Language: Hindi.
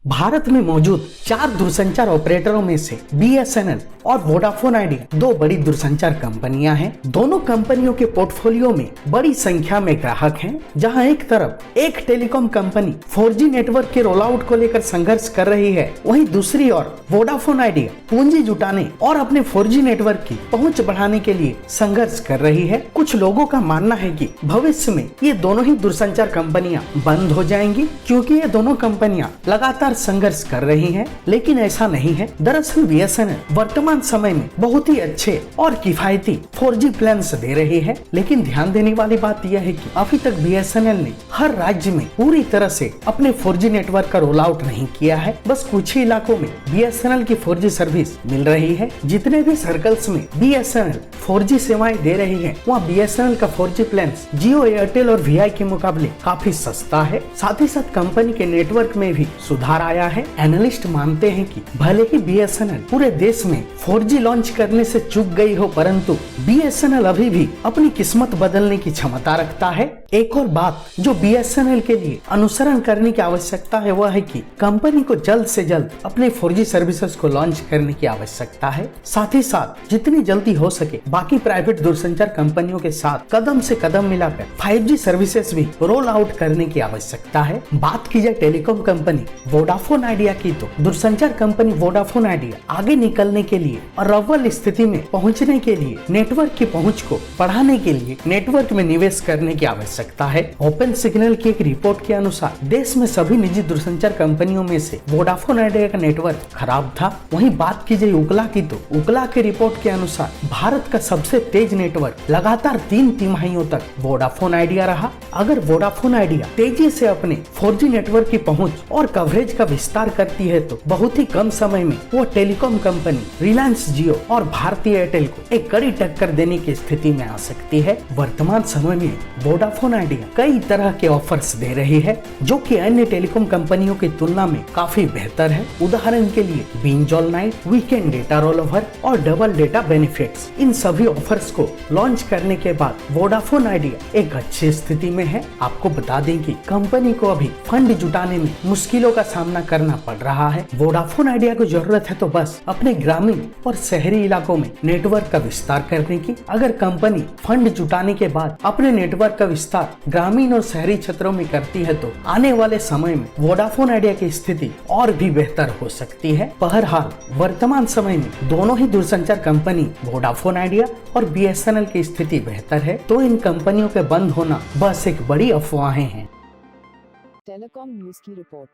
भारत में मौजूद 4 दूरसंचार ऑपरेटरों में से बीएसएनएल और वोडाफोन आइडिया 2 बड़ी दूरसंचार कंपनियां हैं। दोनों कंपनियों के पोर्टफोलियो में बड़ी संख्या में ग्राहक हैं। जहां एक तरफ एक टेलीकॉम कंपनी 4G नेटवर्क के रोल आउट को लेकर संघर्ष कर रही है, वहीं दूसरी ओर वोडाफोन आइडिया पूंजी जुटाने और अपने 4G नेटवर्क की पहुंच बढ़ाने के लिए संघर्ष कर रही है। कुछ लोगों का मानना है कि भविष्य में ये दोनों ही दूरसंचार कंपनियां बंद हो जाएंगी, क्योंकि ये दोनों कंपनियां लगातार संघर्ष कर रही हैं। लेकिन ऐसा नहीं है। दरअसल बीएसएनएल वर्तमान समय में बहुत ही अच्छे और किफायती 4G प्लान्स दे रही है। लेकिन ध्यान देने वाली बात यह है कि अभी तक बीएसएनएल ने हर राज्य में पूरी तरह से अपने 4G नेटवर्क का रोल आउट नहीं किया है। बस कुछ ही इलाकों में बीएसएनएल की 4G सर्विस मिल रही है। जितने भी सर्कल्स में बीएसएनएल 4G सेवाएं दे रही है, वहाँ बीएसएनएल का 4G प्लान जियो, एयरटेल और वीआई के मुकाबले काफी सस्ता है। साथ ही साथ कंपनी के नेटवर्क में भी सुधार आया है। एनालिस्ट मानते हैं कि भले ही बीएसएनएल पूरे देश में 4G लॉन्च करने से चूक गई हो, परंतु बीएसएनएल अभी भी अपनी किस्मत बदलने की क्षमता रखता है। एक और बात जो बीएसएनएल के लिए अनुसरण करने की आवश्यकता है, वह है कि कंपनी को जल्द से जल्द अपने 4G सर्विसेज को लॉन्च करने की आवश्यकता है। साथ ही साथ जितनी जल्दी हो सके बाकी प्राइवेट दूरसंचार कंपनियों के साथ कदम से कदम मिलाकर 5G सर्विसेज भी रोल आउट करने की आवश्यकता है। बात की जाए टेलीकॉम कंपनी वोडाफोन आइडिया की, तो दूरसंचार कंपनी वोडाफोन आइडिया आगे निकलने के लिए और अव्वल स्थिति में पहुंचने के लिए नेटवर्क की पहुंच को बढ़ाने के लिए नेटवर्क में निवेश करने की आवश्यकता है। ओपन सिग्नल की एक रिपोर्ट के अनुसार देश में सभी निजी दूरसंचार कंपनियों में से वोडाफोन आइडिया का नेटवर्क खराब था। वहीं बात की जाए उकला की, तो उकला के रिपोर्ट के अनुसार भारत का सबसे तेज नेटवर्क लगातार 3 तिमाहियों तक वोडाफोन आइडिया रहा। अगर वोडाफोन आइडिया तेजी से अपने 4G नेटवर्क की पहुंच और कवरेज का विस्तार करती है, तो बहुत ही कम समय में वो टेलीकॉम कंपनी रिलायंस जियो और भारतीय एयरटेल को एक कड़ी टक्कर देने की स्थिति में आ सकती है। वर्तमान समय में वोडाफोन आइडिया कई तरह के ऑफर्स दे रही है, जो कि अन्य टेलीकॉम कंपनियों की तुलना में काफी बेहतर है। उदाहरण के लिए binge all night, weekend data roll over और डबल डेटा बेनिफिट्स। इन सभी ऑफर्स को लॉन्च करने के बाद वोडाफोन आइडिया एक अच्छी स्थिति में है। आपको बता दें कि कंपनी को अभी फंड जुटाने में मुश्किलों का सामना करना पड़ रहा है। वोडाफोन आइडिया को जरूरत है तो बस अपने ग्रामीण और शहरी इलाकों में नेटवर्क का विस्तार करने की। अगर कंपनी फंड जुटाने के बाद अपने नेटवर्क का विस्तार ग्रामीण और शहरी क्षेत्रों में करती है, तो आने वाले समय में वोडाफोन आइडिया की स्थिति और भी बेहतर हो सकती है। बहरहाल वर्तमान समय में दोनों ही दूरसंचार कंपनी वोडाफोन आइडिया और बीएसएनएल की स्थिति बेहतर है, तो इन कंपनियों के बंद होना बस एक बड़ी अफवाहें हैं। टेलीकॉम न्यूज की रिपोर्ट।